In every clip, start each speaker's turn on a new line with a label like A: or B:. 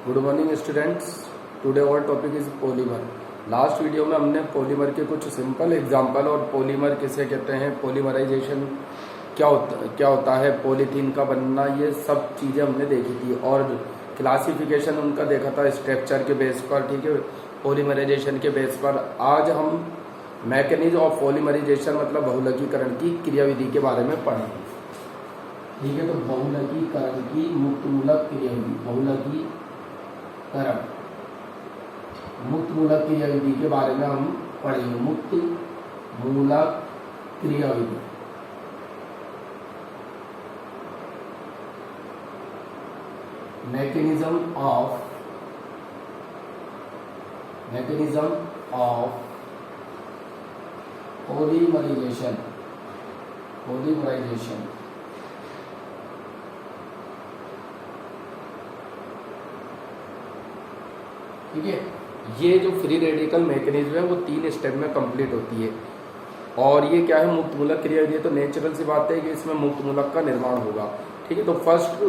A: Good morning students. Today our topic is polymer. Last video में हमने polymer के कुछ सिंपल एग्जांपल और पॉलीमर किसे कहते हैं, पॉलीमराइजेशन क्या होता है, पॉलीथीन का बनना, ये सब चीज़ें हमने देखी थी और क्लासिफिकेशन उनका देखा था स्ट्रक्चर के बेस पर, ठीक है, पॉलीमराइजेशन के बेस पर। आज हम मैकेनिज्म ऑफ पॉलीमराइजेशन मतलब बहुलकीकरण की क्रियाविधि के बारे में पढ़ेंगे, ठीक है। तो बहुलकीकरण की मुक्तमूलक क्रियाविधि, मुक्तमूलक क्रियाविधि के बारे में हम पढ़ेंगे। मुक्तमूलक क्रियाविधि, मैकेनिज्म ऑफ पॉलीमराइजेशन। ठीक है, ये जो फ्री रेडिकल मैकेनिज्म है वो 3 स्टेप में कंप्लीट होती है। और ये क्या है, मुक्तमूलक क्रियाविधि। तो नेचुरल सी बात है कि इसमें मुक्तमूलक का निर्माण होगा, ठीक है। तो फर्स्ट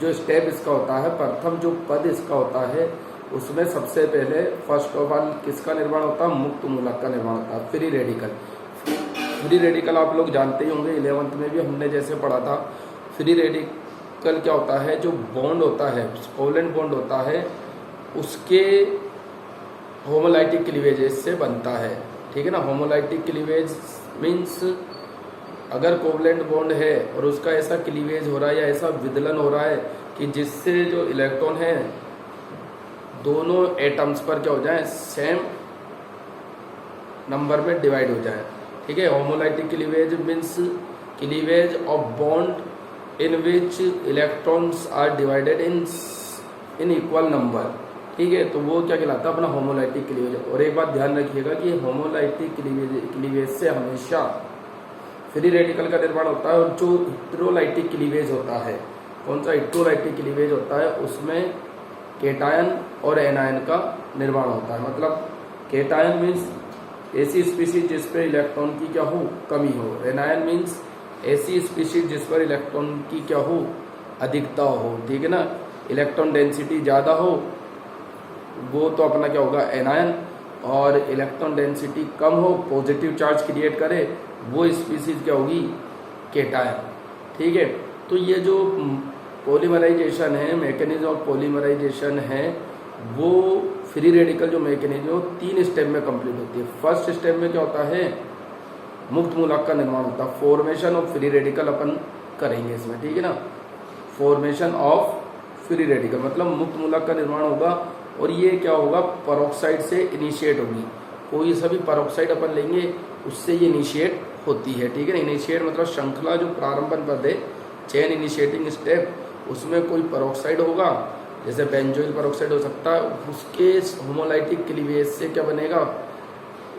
A: जो स्टेप इसका होता है, प्रथम जो पद इसका होता है, उसमें सबसे पहले फर्स्ट ऑफ ऑल किसका निर्माण होता है, मुक्तमूलक का निर्माण होता है, फ्री रेडिकल। फ्री रेडिकल आप लोग जानते ही होंगे, 11th में भी हमने जैसे पढ़ा था। फ्री रेडिकल क्या होता है, जो बॉन्ड होता है, कोवेलेंट बॉन्ड होता है, उसके होमोलाइटिक क्लीवेज से बनता है, ठीक है ना। होमोलाइटिक क्लीवेज मीन्स अगर कोवेलेंट बॉन्ड है और उसका ऐसा क्लीवेज हो रहा है या ऐसा विदलन हो रहा है कि जिससे जो इलेक्ट्रॉन है दोनों एटम्स पर क्या हो जाए, सेम नंबर में डिवाइड हो जाए, ठीक है। Homolytic cleavage means cleavage of bond in which electrons are divided in equal number, ठीक है। तो वो क्या कहलाता है, अपना होमोलाइटिक क्लीवेज। और एक बात ध्यान रखिएगा कि होमोलाइटिक क्लीवेज से हमेशा फ्री रेडिकल का निर्माण होता है। और जो हेटेरोलाइटिक क्लीवेज होता है, कौन सा हेटेरोलाइटिक क्लीवेज होता है, उसमें केटायन और एनायन का निर्माण होता है। मतलब केटायन मीन्स ऐसी स्पीशीज जिस पर इलेक्ट्रॉन की क्या हो, कमी हो। एनायन मीन्स ऐसी स्पीशीज जिस पर इलेक्ट्रॉन की क्या हो, अधिकता हो, ठीक है ना। इलेक्ट्रॉन डेंसिटी ज़्यादा हो वो तो अपना क्या होगा, एनायन। और इलेक्ट्रॉन डेंसिटी कम हो, पॉजिटिव चार्ज क्रिएट करे, वो स्पीसीज क्या होगी, केटायन, ठीक है। तो ये जो पॉलीमराइजेशन है, मैकेनिज्म ऑफ पॉलीमराइजेशन है, वो फ्री रेडिकल जो मैकेनिज्म है 3 स्टेप में कंप्लीट होती है। फर्स्ट स्टेप में क्या होता है, मुक्त मूलक का निर्माण होता है। फॉर्मेशन ऑफ फ्री रेडिकल अपन करेंगे इसमें, ठीक है ना। फॉर्मेशन ऑफ फ्री रेडिकल मतलब मुक्त मूलक का निर्माण होगा। और ये क्या होगा, परऑक्साइड से इनिशिएट होगी। कोई सा भी परऑक्साइड अपन लेंगे उससे ये इनिशिएट होती है, ठीक है ना। इनिशिएट मतलब श्रृंखला जो प्रारंभन पद है, चेन इनिशिएटिंग स्टेप, उसमें कोई परऑक्साइड होगा, जैसे बेंजोइल परऑक्साइड हो सकता है, उसके होमोलाइटिक क्लीवेज से क्या बनेगा,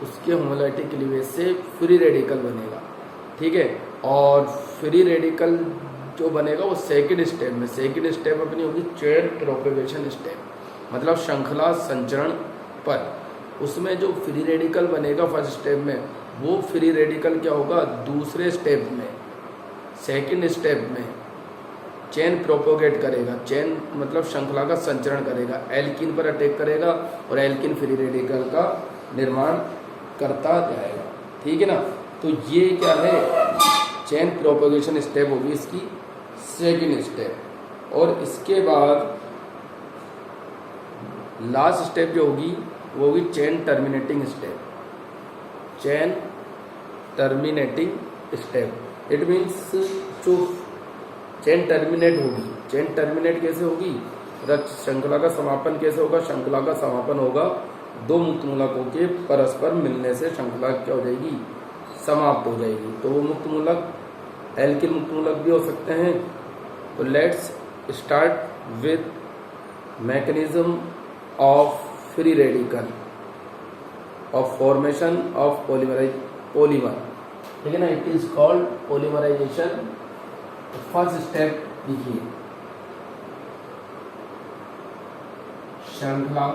A: उसके होमोलाइटिक क्लीवेज से फ्री रेडिकल बनेगा, ठीक है। और फ्री रेडिकल जो बनेगा वो सेकेंड स्टेप में, सेकेंड स्टेप अपनी होगी चेन प्रोपेगेशन स्टेप, मतलब श्रृंखला संचरण पर। उसमें जो फ्री रेडिकल बनेगा फर्स्ट स्टेप में, वो फ्री रेडिकल क्या होगा, दूसरे स्टेप में, सेकेंड स्टेप में चेन प्रोपोगेट करेगा। चेन मतलब श्रृंखला का संचरण करेगा, एल्किन पर अटैक करेगा और एल्किन फ्री रेडिकल का निर्माण करता जाएगा, ठीक है ना। तो ये क्या है, चेन प्रोपोगेशन स्टेप होगी इसकी सेकेंड स्टेप। और इसके बाद लास्ट स्टेप जो होगी वो होगी chain terminating step. Chain terminating step it means जो चेन टर्मिनेट होगी, चेन टर्मिनेट कैसे होगी, श्रृंखला का समापन कैसे होगा, श्रृंखला का समापन होगा दो मुक्त मूलकों के परस्पर मिलने से श्रृंखला क्या हो जाएगी, समाप्त हो जाएगी। तो वो मुक्त मूलक एल्किल मुक्त मूलक भी हो सकते हैं। तो let's start with mechanism of free radical of formation of polymer, ठीक है ना। It is called polymerization. First step देखिए, श्रृंखला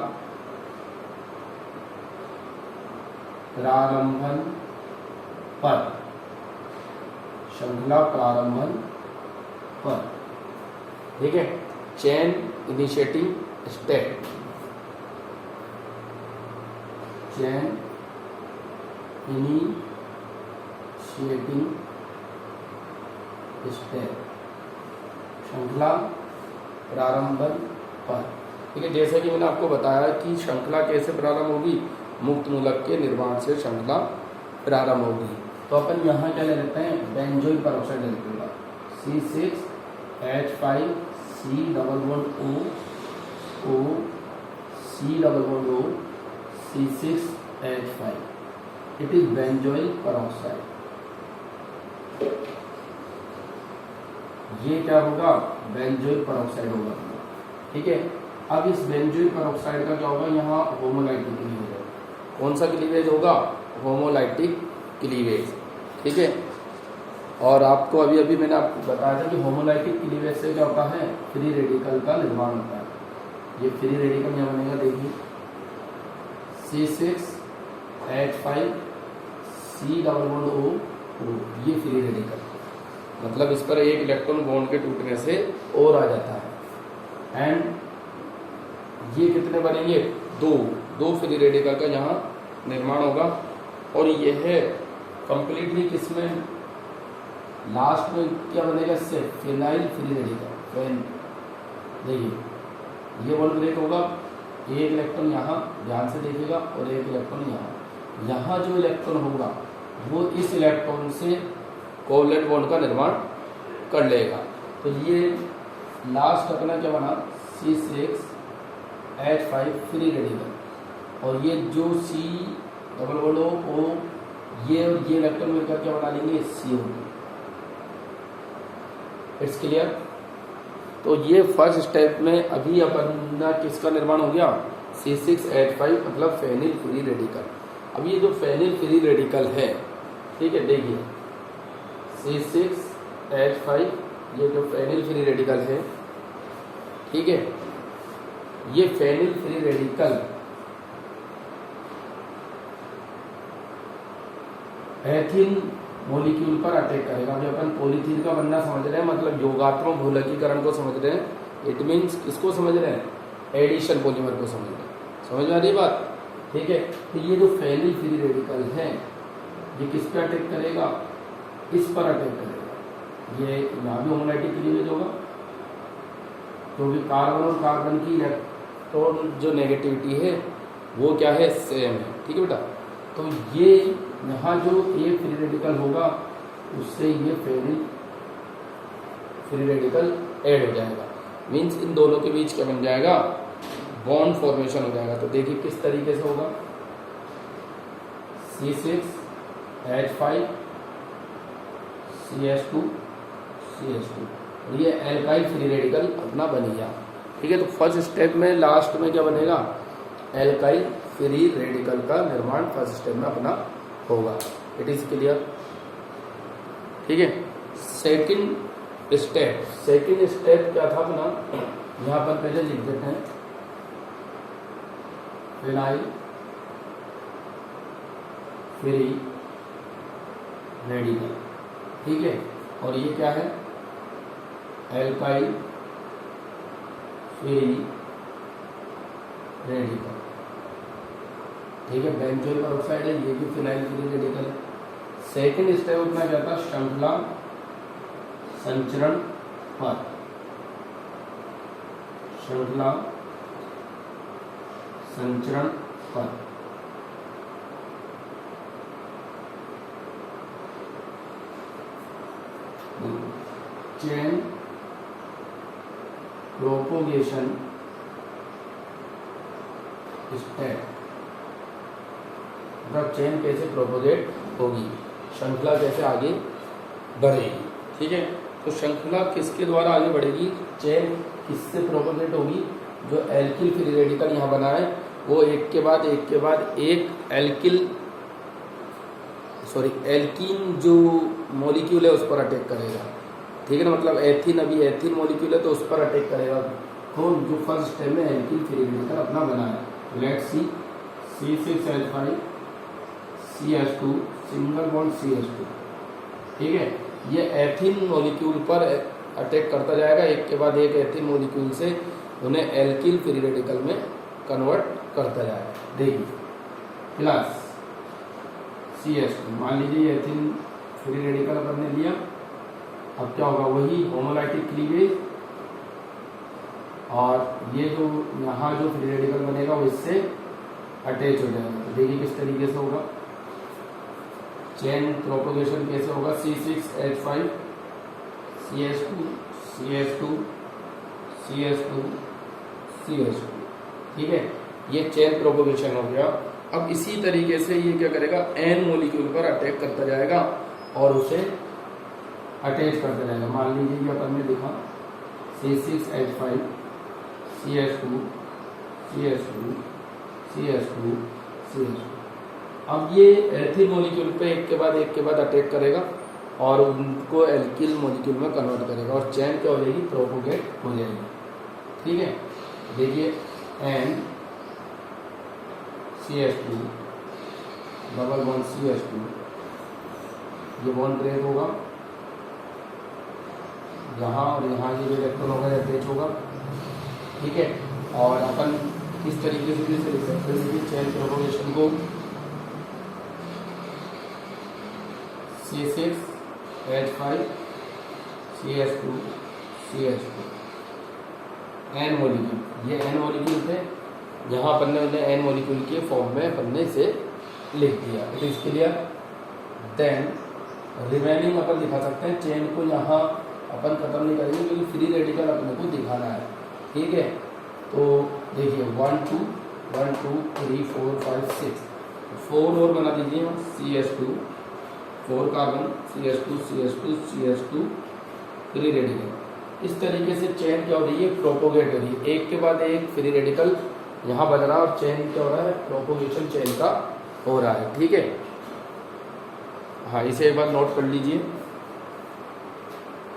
A: प्रारंभन पर, श्रृंखला प्रारंभन पर, ठीक है। Chain initiating step, chain initiating step, श्रृंखला प्रारंभन पर। ठीक है, जैसे कि मैंने आपको बताया कि श्रृंखला कैसे प्रारंभ होगी, मुक्त मूलक के निर्माण से श्रृंखला प्रारंभ होगी। तो अपन यहाँ क्या ले लेते हैं, बेंजोइल पेरोक्साइड ले लेते हैं, C6H5COO C6H5, it is benzoyl peroxide. ये क्या होगा, बेंजोइल पेरोक्साइड होगा। ठीक है, अब इस बेंजोइल पेरोक्साइड का क्या होगा, यहाँ होमोलाइटिक क्लीवेज है। कौन सा क्लीवेज होगा, होमोलाइटिक क्लीवेज। ठीक है, और आपको अभी अभी मैंने आपको बताया था कि होमोलाइटिक क्लीवेज से क्या होता है, फ्री रेडिकल का निर्माण होता है। ये फ्री रेडिकल यहाँ बनेगा, देखिए C6H5COO, ये फ्री रेडिकल, मतलब इस पर एक इलेक्ट्रॉन बॉन्ड के टूटने से और आ जाता है। एंड ये कितने बनेंगे, दो फ्री रेडिकल का यहाँ निर्माण होगा। और यह है कंप्लीटली किसमें, लास्ट में क्या बनेगा, इससे फिनाइल फ्री रेडिकल। देखिए ये वन ब्रेक होगा, एक इलेक्ट्रॉन यहाँ, ध्यान से देखिएगा, और एक इलेक्ट्रॉन यहाँ। यहाँ जो इलेक्ट्रॉन होगा वो इस इलेक्ट्रॉन से कोवलेंट बॉन्ड का निर्माण कर लेगा। तो ये लास्ट अपना क्या बना, C6H5 फ्री रेडिकल, और ये जो C+O, ये और ये इलेक्ट्रॉन मिलकर क्या बना लेंगे, CO2। It's clear. तो ये फर्स्ट स्टेप में अभी अपना किसका निर्माण हो गया, C6H5 मतलब फेनिल फ्री रेडिकल। अब ये जो फेनिल फ्री रेडिकल है, ठीक है, देखिए C6H5 ये जो फेनिल फ्री रेडिकल है, ठीक है, ये phenyl free radical ethene molecule पर अटैक करेगा। अभी अपन पॉलीथीन का बनना समझ रहे हैं, मतलब योगात्मक भूलकीकरण को समझ रहे हैं। इट मीन्स किसको समझ रहे हैं, एडिशन पॉलीमर को समझ रहे हैं। समझ में आ रही बात, ठीक है। तो ये जो फेनिल फ्री रेडिकल है, ये किस पे अटैक करेगा, इस पर अटैक करेगा। ये यहाँ भी होमोलाइटिक क्लीवेज होगा, क्योंकि कार्बन और कार्बन की इलेक्ट्रॉन जो नेगेटिविटी है वो क्या है, सेम है। ठीक है बेटा। तो ये यहाँ जो एक फ्री रेडिकल होगा उससे ये फेनिल फ्री रेडिकल ऐड हो जाएगा। मीन्स इन दोनों के बीच क्या बन जाएगा, बॉन्ड फॉर्मेशन हो जाएगा। तो देखिए किस तरीके से होगा, C6H5CH2 और ये एल्काइल फ्री रेडिकल अपना बन गया। ठीक है। तो फर्स्ट स्टेप में लास्ट में क्या बनेगा, एल्काइल फ्री रेडिकल का निर्माण फर्स्ट स्टेप में अपना होगा। It is clear. ठीक है। सेकंड स्टेप क्या था अपना, यहाँ पर पहले लिख देते हैं फिनाइल फ्री रेडिकल। ठीक है। और ये क्या है, एल्काइल फ्री रेडिकल। ठीक है। बेंजोइल पेरोक्साइड है, ये भी फिनाइल फ्री रेडिकल है। सेकेंड स्टेप अपना क्या था, श्रृंखला संचरण पर। श्रृंखला संचरण पर चेन प्रोपोगेशन स्टेप, मतलब चेन कैसे प्रोपोगेट होगी, श्रृंखला कैसे आगे बढ़ेगी। ठीक है। तो श्रृंखला किसके द्वारा आगे बढ़ेगी, चेन किससे प्रोपोगेट होगी, जो एल्किल फ्री रेडिकल यहाँ बना है वो एक के बाद एक एल्कीन जो मॉलिक्यूल है उस पर अटैक करेगा। ठीक है ना, मतलब एथिन, अभी एथिन मॉलिक्यूल है तो उस पर अटैक करेगा। तो जो फर्स्ट स्टेप में एल्किल फ्री रेडिकल अपना बना है, let see C6H5CH2 single bond CH2। ठीक है। ये एथिन मॉलिक्यूल पर अटैक करता जाएगा, एक के बाद एक एथिन मॉलिक्यूल से उन्हें एल्किल फ्री रेडिकल में कन्वर्ट करता जाएगा। देखिए क्लास CH2, मान लीजिए एथिन फ्री रेडिकल अपन ने लिया, अब क्या होगा, वही होमोलाइटिक क्लीवेज, और ये जो यहाँ जो फ्री रेडिकल बनेगा वो इससे अटैच हो जाएगा। तो देखिए किस तरीके से होगा, चेन प्रोपोगेशन कैसे होगा, C6H5 CH2 CH2 CH2 CH2, ठीक है, ये चेन प्रोपोगेशन हो गया। अब इसी तरीके से ये क्या करेगा, N मॉलिक्यूल पर अटैक करता जाएगा और उसे अटैच करता जाएगा। मान लीजिए ये अपन ने लिखा C6H5 CH2 CH2 CH2 CH2। अब ये एथिल मॉलिक्यूल पे एक के बाद अटैक करेगा और उनको एल्किल मॉलिक्यूल में कन्वर्ट करेगा और चेन क्या हो जाएगी, प्रोपोगेट हो जाएगी। ठीक है, देखिए N CH2 double bond CH2, ये बॉन्ड ब्रेक होगा यहाँ और यहाँ ये जो इलेक्ट्रॉन होगा अटैच होगा। ठीक है, और अपन इस तरीके से भी इसे लिख सकते हैं, चेन प्रोपोगेशन को C6H5 CH2 CH2 N molecule, ये N मॉलिक्यूल थे, यहाँ अपन ने उन्हें N मॉलिक्यूल के फॉर्म में अपन ने इसे लिख दिया। तो इसके लिए देन रिमेनिंग अपन दिखा सकते हैं, चेन को यहाँ अपन खत्म नहीं करेंगे क्योंकि फ्री रेडिकल अपने को दिखाना है। ठीक है, तो देखिए 1 2 1 2 3 4 5 6, 4 और बना दीजिए, CH2 4 carbon CH2 CH2 CH2 free radical. इस तरीके से चेन क्या हो रही है, प्रोपोगेट हो रही है, एक के बाद एक फ्री रेडिकल यहाँ बन रहा है और चेन क्या हो रहा है, प्रोपोगेशन चेन का हो रहा है। ठीक है, हाँ इसे एक बार नोट कर लीजिए।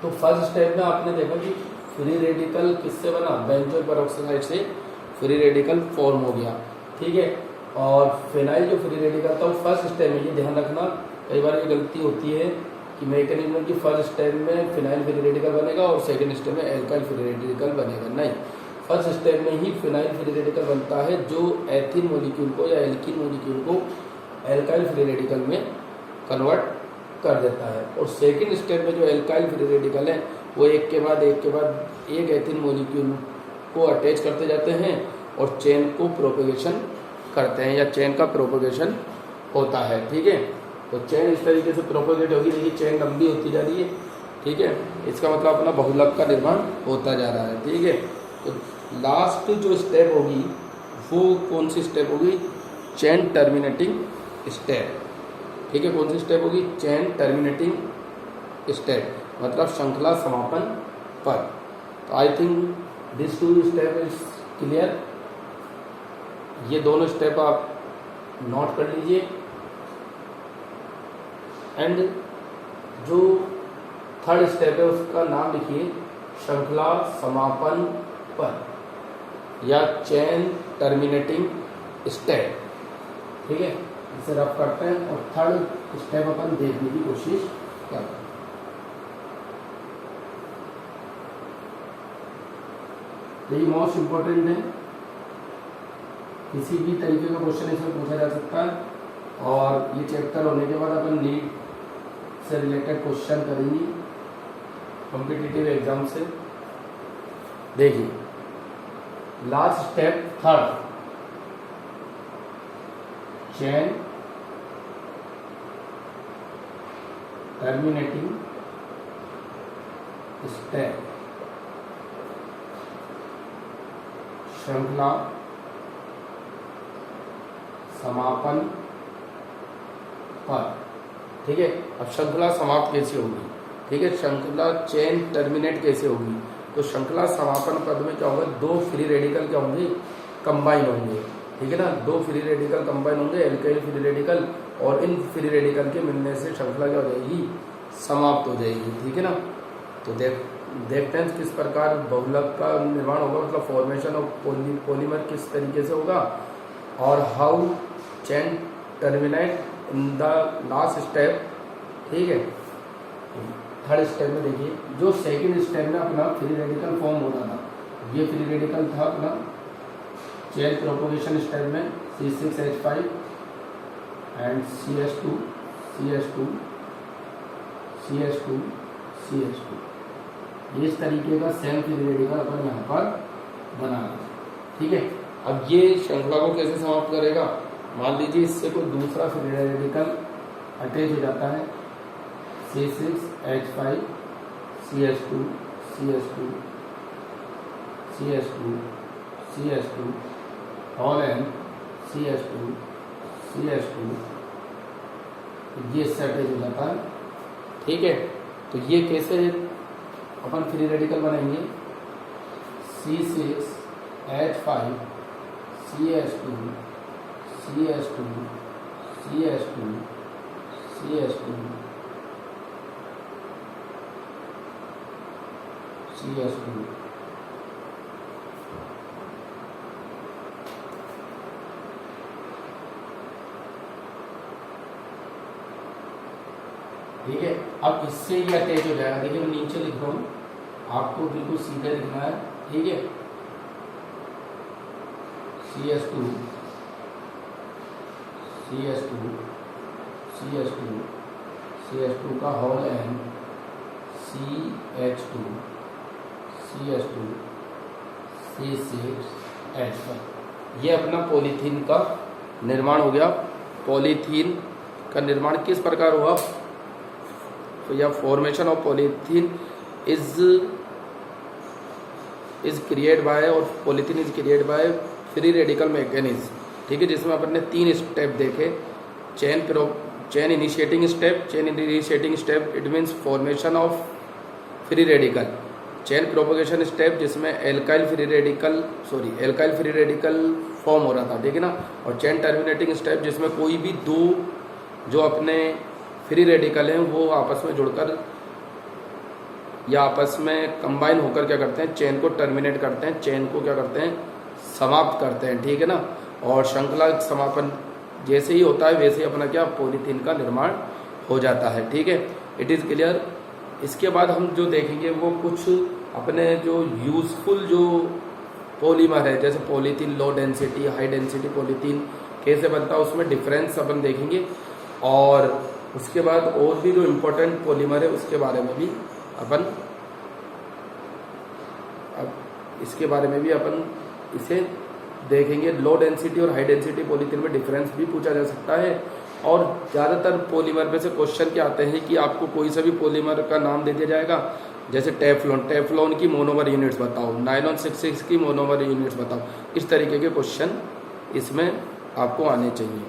A: तो फर्स्ट स्टेप में आपने देखा कि फ्री रेडिकल किससे बना, बेंजोइक पेरोक्साइड से फ्री रेडिकल फॉर्म हो गया। ठीक है, और फिनाइल जो फ्री रेडिकल था वो फर्स्ट स्टेप में, ये ध्यान रखना कई बार ये गलती होती है कि मैकेनिज्म की फर्स्ट स्टेप में फिनाइल फ्री रेडिकल बनेगा और सेकेंड स्टेप में एल्काइल फ्री रेडिकल बनेगा। नहीं, फर्स्ट स्टेप में ही फिनाइल फ्री रेडिकल बनता है जो एथिन मॉलिक्यूल को या एल्किन मॉलिक्यूल को एल्काइल फ्री रेडिकल में कन्वर्ट कर देता है, और सेकेंड स्टेप में जो एल्काइल फ्री रेडिकल है वो एक के बाद एक एथिन मॉलिक्यूल को अटैच करते जाते हैं और चेन को प्रोपोगेशन करते हैं या चेन का प्रोपोगेशन होता है। ठीक है, तो चेन इस तरीके से प्रोपोगेट होगी, देखिए चेन लंबी होती जा रही है। ठीक है, इसका मतलब अपना बहुलक का निर्माण होता जा रहा है। ठीक है, तो लास्ट जो स्टेप होगी वो कौन सी स्टेप होगी, चेन टर्मिनेटिंग स्टेप। ठीक है, कौन सी स्टेप होगी, चेन टर्मिनेटिंग स्टेप, मतलब श्रृंखला समापन पर। तो I think this two step is clear. ये दोनों स्टेप आप नोट कर लीजिए। एंड जो थर्ड स्टेप है उसका नाम लिखिए श्रृंखला समापन पर या चेन टर्मिनेटिंग स्टेप। ठीक है, इसे रफ करते हैं और थर्ड स्टेप अपन देखने की कोशिश करते हैं। ये मोस्ट इम्पोर्टेंट है, किसी भी तरीके का क्वेश्चन इसमें पूछा जा सकता है और ये चैप्टर होने के बाद अपन नीट से रिलेटेड क्वेश्चन करेंगे कॉम्पिटिटिव एग्जाम से। देखिए last step third, chain terminating step, श्रृंखला समापन पर। ठीक है, अब श्रृंखला समाप्त कैसे होगी, ठीक है, श्रृंखला चेन टर्मिनेट कैसे होगी, तो श्रृंखला समापन पद में क्या होगा, दो फ्री रेडिकल क्या होंगे, कंबाइन होंगे। ठीक है ना, दो फ्री रेडिकल कंबाइन होंगे, एल्काइल फ्री रेडिकल, और इन फ्री रेडिकल के मिलने से श्रृंखला क्या हो जाएगी, समाप्त हो जाएगी। ठीक है ना, तो देखते हैं किस प्रकार बहुलक का निर्माण होगा, मतलब फॉर्मेशन ऑफ पॉलीमर किस तरीके से होगा, और how chain terminate in the last step. ठीक है, थर्ड स्टेप में देखिए, जो सेकंड स्टेप में अपना फ्री रेडिकल फॉर्म हो रहा था, ये फ्री रेडिकल था अपना चेन प्रोपोगेशन स्टेप में C6H5 and CH2 CH2 CH2 CH2, इस तरीके का सेम फ्री रेडिकल अपन यहाँ पर बनाना। ठीक है, अब ये श्रृंखला को कैसे समाप्त करेगा, मान लीजिए इससे कोई दूसरा फ्री रेडिकल अटैच हो जाता है, C6H5 CH2 CH2 CH2 CH2 all N CH2 CH2, ये इससे अटैच हो जाता है। ठीक है, तो ये कैसे अपन फ्री रेडिकल बनाएंगे, C6H5 CH2 CH2 CH2 CH2 CH2, ठीक है। अब इससे ये अटैच हो जाएगा, देखिए मैं नीचे लिख रहा हूँ, आपको बिल्कुल सीधे लिखना है। ठीक है, CH2 CH2 CH2 CH2 का whole N CH2 CH2 C6H5, ये अपना पॉलीथीन का निर्माण हो गया। पॉलीथीन का निर्माण किस प्रकार हुआ, तो यह formation of polythene is create by, और polythene is create by free radical mechanism. ठीक है, जिसमें अपन ने 3 स्टेप देखे, chain initiating step it means formation of free radical, chain propagation step जिसमें एल्काइल फ्री रेडिकल फॉर्म हो रहा था। ठीक है ना, और चेन टर्मिनेटिंग स्टेप जिसमें कोई भी 2 जो अपने फ्री रेडिकल हैं वो आपस में जुड़कर या आपस में कंबाइन होकर क्या करते हैं, चेन को टर्मिनेट करते हैं, चेन को क्या करते हैं, समाप्त करते हैं। ठीक है ना, और श्रृंखला समापन जैसे ही होता है वैसे ही अपना क्या पॉलीथीन का निर्माण हो जाता है। ठीक है, इट इज़ क्लियर। इसके बाद हम जो देखेंगे वो कुछ अपने जो यूजफुल जो पॉलीमर है, जैसे polythene low density high density polythene कैसे बनता है, उसमें डिफरेंस अपन देखेंगे, और उसके बाद और भी जो इम्पोर्टेंट पॉलीमर है उसके बारे में भी अपन इसे देखेंगे। लो डेंसिटी और हाई डेंसिटी पॉलीथीन में डिफरेंस भी पूछा जा सकता है, और ज़्यादातर पॉलीमर में से क्वेश्चन क्या आते हैं कि आपको कोई सा भी पॉलीमर का नाम दे दिया जाएगा, जैसे टेफ्लॉन की मोनोमर यूनिट्स बताओ, नायलॉन 66 की मोनोमर यूनिट्स बताओ, इस तरीके के क्वेश्चन इसमें आपको आने चाहिए।